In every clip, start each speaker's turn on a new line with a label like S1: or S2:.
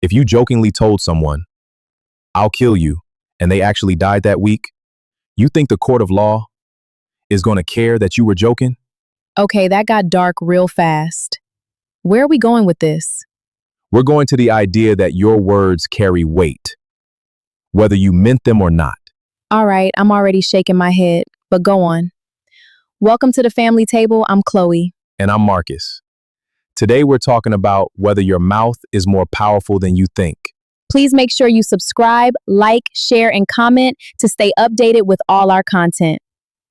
S1: If you jokingly told someone, "I'll kill you," and they actually died that week, you think the court of law is going to care that you were joking?
S2: Okay, that got dark real fast. Where are we going with this?
S1: We're going to the idea that your words carry weight, whether you meant them or not.
S2: All right, I'm already shaking my head, but go on. Welcome to the family table. I'm Chloe.
S1: And I'm Marcus. Today we're talking about whether your mouth is more powerful than you think.
S2: Please make sure you subscribe, like, share, and comment to stay updated with all our content.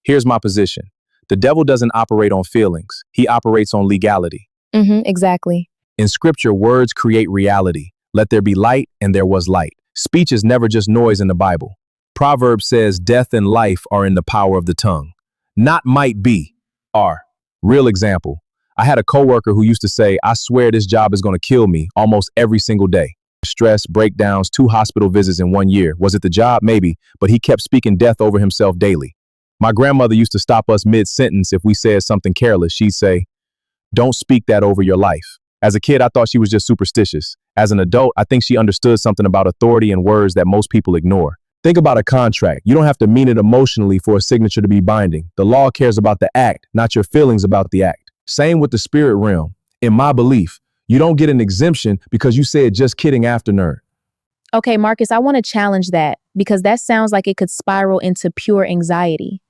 S1: Here's my position. The devil doesn't operate on feelings. He operates on legality.
S2: Exactly.
S1: In scripture, words create reality. Let there be light, and there was light. Speech is never just noise in the Bible. Proverbs says death and life are in the power of the tongue. Not might be, are. Real example. I had a coworker who used to say, "I swear this job is going to kill me," almost every single day. Stress, breakdowns, 2 hospital visits in 1 year. Was it the job? Maybe, but he kept speaking death over himself daily. My grandmother used to stop us mid-sentence if we said something careless. She'd say, "Don't speak that over your life." As a kid, I thought she was just superstitious. As an adult, I think she understood something about authority and words that most people ignore. Think about a contract. You don't have to mean it emotionally for a signature to be binding. The law cares about the act, not your feelings about the act. Same with the spirit realm. In my belief, you don't get an exemption because you said "just kidding" after nerd.
S2: Okay, Marcus, I want to challenge that because that sounds like it could spiral into pure anxiety.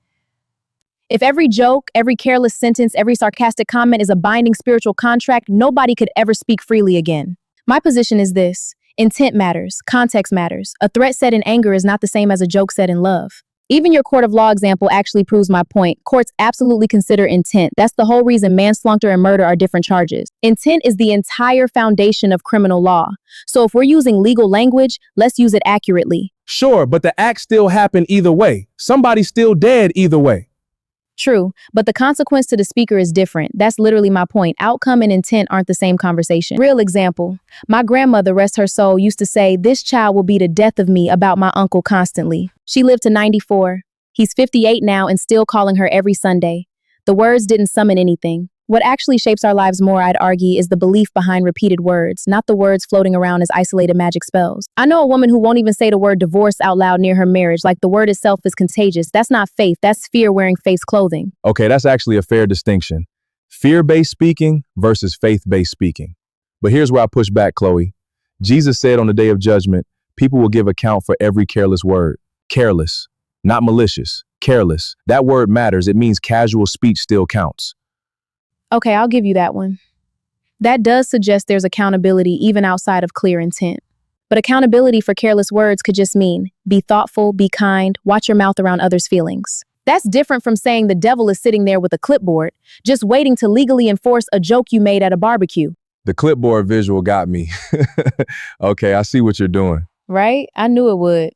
S2: If every joke, every careless sentence, every sarcastic comment is a binding spiritual contract, nobody could ever speak freely again. My position is this. Intent matters. Context matters. A threat said in anger is not the same as a joke said in love. Even your court of law example actually proves my point. Courts absolutely consider intent. That's the whole reason manslaughter and murder are different charges. Intent is the entire foundation of criminal law. So if we're using legal language, let's use it accurately.
S1: Sure, but the act still happened either way. Somebody's still dead either way.
S2: True, but the consequence to the speaker is different. That's literally my point. Outcome and intent aren't the same conversation. Real example. My grandmother, rest her soul, used to say, "This child will be the death of me" about my uncle constantly. She lived to 94. He's 58 now and still calling her every Sunday. The words didn't summon anything. What actually shapes our lives more, I'd argue, is the belief behind repeated words, not the words floating around as isolated magic spells. I know a woman who won't even say the word divorce out loud near her marriage, like the word itself is contagious. That's not faith, that's fear wearing face clothing.
S1: Okay, that's actually a fair distinction. Fear-based speaking versus faith-based speaking. But here's where I push back, Chloe. Jesus said on the day of judgment, people will give account for every careless word. Careless, not malicious. Careless. That word matters. It means casual speech still counts.
S2: Okay, I'll give you that one. That does suggest there's accountability even outside of clear intent. But accountability for careless words could just mean be thoughtful, be kind, watch your mouth around others' feelings. That's different from saying the devil is sitting there with a clipboard, just waiting to legally enforce a joke you made at a barbecue.
S1: The clipboard visual got me. Okay, I see what you're doing.
S2: Right? I knew it would.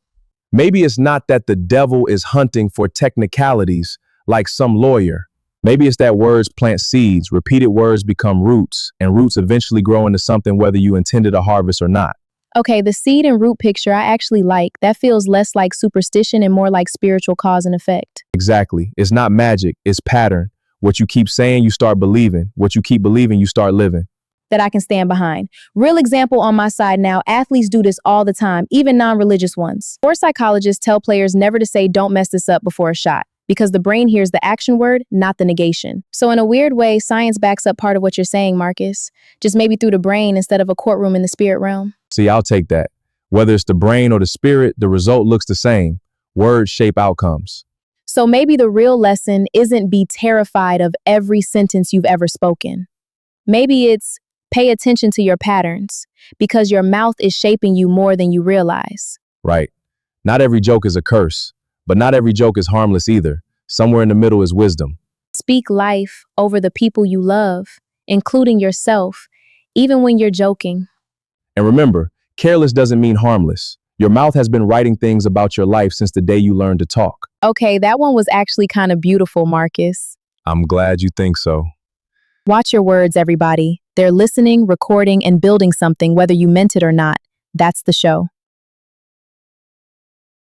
S1: Maybe it's not that the devil is hunting for technicalities like some lawyer. Maybe it's that words plant seeds, repeated words become roots, and roots eventually grow into something whether you intended a harvest or not.
S2: Okay, the seed and root picture I actually like. That feels less like superstition and more like spiritual cause and effect.
S1: Exactly. It's not magic, it's pattern. What you keep saying, you start believing. What you keep believing, you start living.
S2: That I can stand behind. Real example on my side now, athletes do this all the time, even non-religious ones. Sports psychologists tell players never to say "don't mess this up" before a shot, because the brain hears the action word, not the negation. So in a weird way, science backs up part of what you're saying, Marcus, just maybe through the brain instead of a courtroom in the spirit realm.
S1: See, I'll take that. Whether it's the brain or the spirit, the result looks the same. Words shape outcomes.
S2: So maybe the real lesson isn't be terrified of every sentence you've ever spoken. Maybe it's pay attention to your patterns, because your mouth is shaping you more than you realize.
S1: Right. Not every joke is a curse, but not every joke is harmless either. Somewhere in the middle is wisdom.
S2: Speak life over the people you love, including yourself, even when you're joking.
S1: And remember, careless doesn't mean harmless. Your mouth has been writing things about your life since the day you learned to talk.
S2: Okay, that one was actually kind of beautiful, Marcus.
S1: I'm glad you think so.
S2: Watch your words, everybody. They're listening, recording, and building something, whether you meant it or not. That's the show.